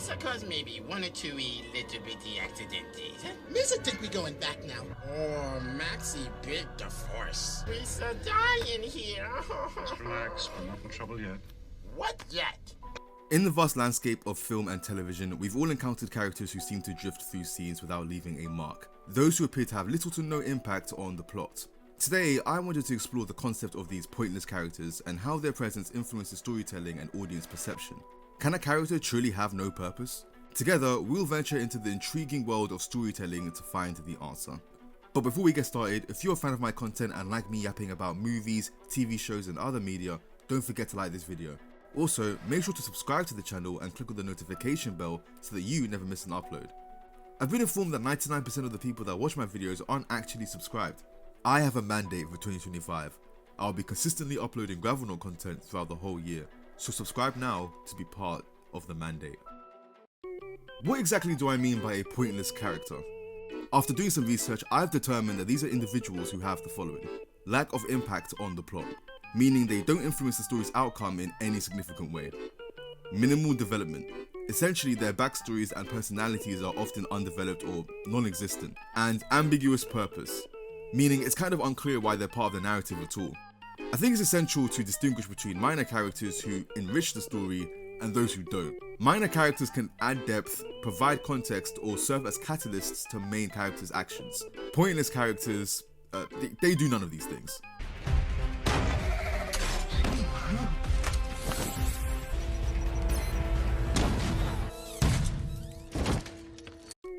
This occurs maybe one or two little bitty accidentes. Misa think we going back now. Oh, Maxie bit the force. We so dying here. Just relax, we're not in trouble yet. What yet? In the vast landscape of film and television, we've all encountered characters who seem to drift through scenes without leaving a mark. Those who appear to have little to no impact on the plot. Today, I wanted to explore the concept of these pointless characters and how their presence influences storytelling and audience perception. Can a character truly have no purpose? Together, we'll venture into the intriguing world of storytelling to find the answer. But before we get started, if you're a fan of my content and like me yapping about movies, TV shows and other media, don't forget to like this video. Also, make sure to subscribe to the channel and click on the notification bell so that you never miss an upload. I've been informed that 99% of the people that watch my videos aren't actually subscribed. I have a mandate for 2025. I'll be consistently uploading Gravelnot content throughout the whole year, so subscribe now to be part of the mandate. What exactly do I mean by a pointless character? After doing some research, I've determined that these are individuals who have the following. Lack of impact on the plot, meaning they don't influence the story's outcome in any significant way. Minimal development, essentially their backstories and personalities are often undeveloped or non-existent. And ambiguous purpose, meaning it's kind of unclear why they're part of the narrative at all. I think it's essential to distinguish between minor characters who enrich the story and those who don't. Minor characters can add depth, provide context, or serve as catalysts to main characters' actions. Pointless characters, they do none of these things.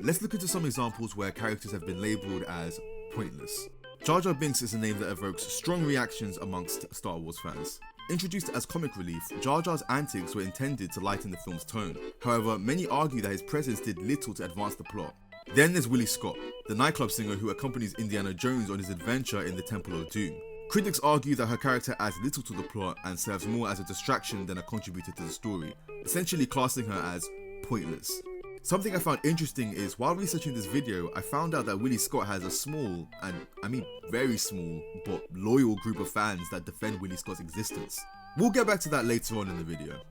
Let's look into some examples where characters have been labelled as pointless. Jar Jar Binks is a name that evokes strong reactions amongst Star Wars fans. Introduced as comic relief, Jar Jar's antics were intended to lighten the film's tone. However, many argue that his presence did little to advance the plot. Then there's Willie Scott, the nightclub singer who accompanies Indiana Jones on his adventure in the Temple of Doom. Critics argue that her character adds little to the plot and serves more as a distraction than a contributor to the story, essentially classing her as pointless. Something I found interesting is, while researching this video, I found out that Willie Scott has a small, and I mean very small, but loyal group of fans that defend Willie Scott's existence. We'll get back to that later on in the video.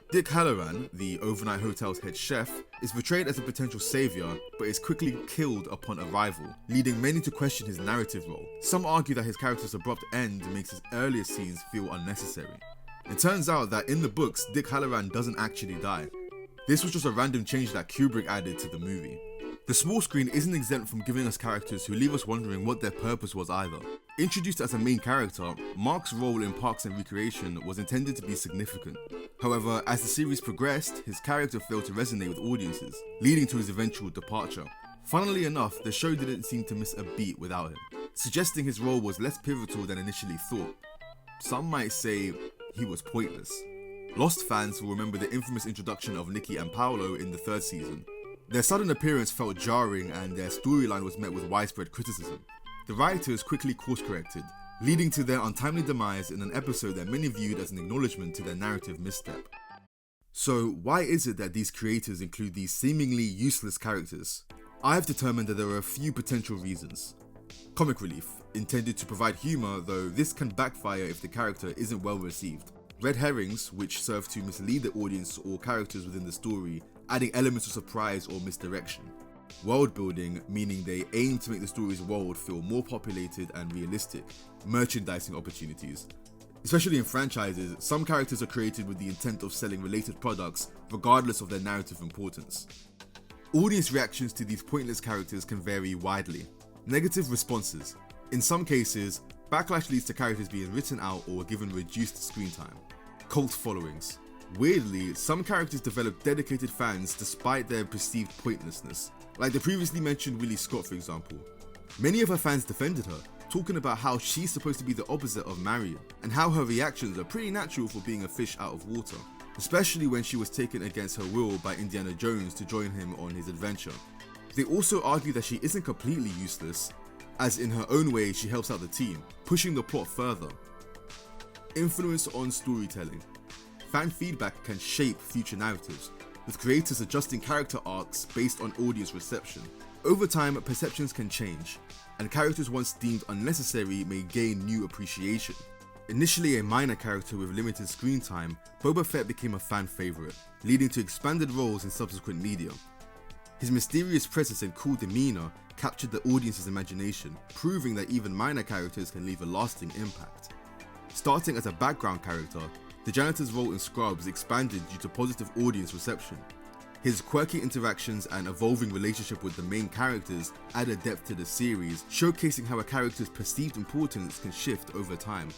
Dick Halloran, the overnight hotel's head chef, is portrayed as a potential saviour, but is quickly killed upon arrival, leading many to question his narrative role. Some argue that his character's abrupt end makes his earlier scenes feel unnecessary. It turns out that in the books, Dick Halloran doesn't actually die. This was just a random change that Kubrick added to the movie. The small screen isn't exempt from giving us characters who leave us wondering what their purpose was either. Introduced as a main character, Mark's role in Parks and Recreation was intended to be significant. However, as the series progressed, his character failed to resonate with audiences, leading to his eventual departure. Funnily enough, the show didn't seem to miss a beat without him, suggesting his role was less pivotal than initially thought. Some might say he was pointless. Lost fans will remember the infamous introduction of Nikki and Paolo in the third season. Their sudden appearance felt jarring and their storyline was met with widespread criticism. The writers quickly course-corrected, leading to their untimely demise in an episode that many viewed as an acknowledgement to their narrative misstep. So why is it that these creators include these seemingly useless characters? I have determined that there are a few potential reasons. Comic relief, intended to provide humour, though this can backfire if the character isn't well received. Red herrings, which serve to mislead the audience or characters within the story, adding elements of surprise or misdirection. World building, meaning they aim to make the story's world feel more populated and realistic. Merchandising opportunities. Especially in franchises, some characters are created with the intent of selling related products, regardless of their narrative importance. Audience reactions to these pointless characters can vary widely. Negative responses. In some cases, backlash leads to characters being written out or given reduced screen time. Cult followings. Weirdly, some characters develop dedicated fans despite their perceived pointlessness, like the previously mentioned Willie Scott for example. Many of her fans defended her, talking about how she's supposed to be the opposite of Marion, and how her reactions are pretty natural for being a fish out of water, especially when she was taken against her will by Indiana Jones to join him on his adventure. They also argue that she isn't completely useless, as in her own way she helps out the team, pushing the plot further. Influence on storytelling. Fan feedback can shape future narratives, with creators adjusting character arcs based on audience reception. Over time, perceptions can change, and characters once deemed unnecessary may gain new appreciation. Initially a minor character with limited screen time, Boba Fett became a fan favourite, leading to expanded roles in subsequent media. His mysterious presence and cool demeanour captured the audience's imagination, proving that even minor characters can leave a lasting impact. Starting as a background character, the janitor's role in Scrubs expanded due to positive audience reception. His quirky interactions and evolving relationship with the main characters added depth to the series, showcasing how a character's perceived importance can shift over time.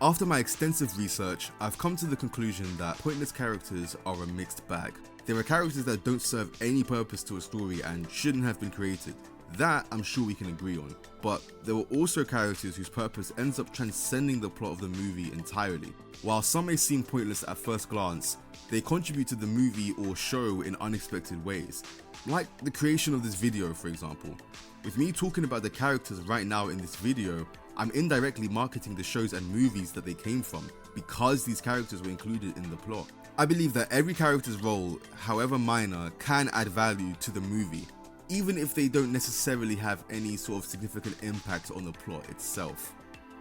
After my extensive research, I've come to the conclusion that pointless characters are a mixed bag. There are characters that don't serve any purpose to a story and shouldn't have been created. That I'm sure we can agree on. But there were also characters whose purpose ends up transcending the plot of the movie entirely. While some may seem pointless at first glance, they contribute to the movie or show in unexpected ways. Like the creation of this video, for example. With me talking about the characters right now in this video, I'm indirectly marketing the shows and movies that they came from, because these characters were included in the plot. I believe that every character's role, however minor, can add value to the movie, even if they don't necessarily have any sort of significant impact on the plot itself.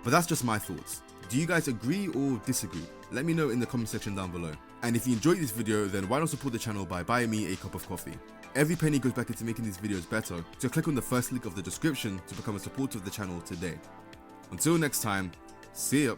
But that's just my thoughts. Do you guys agree or disagree? Let me know in the comment section down below. And if you enjoyed this video, then why not support the channel by buying me a cup of coffee? Every penny goes back into making these videos better, so click on the first link of the description to become a supporter of the channel today. Until next time, see ya.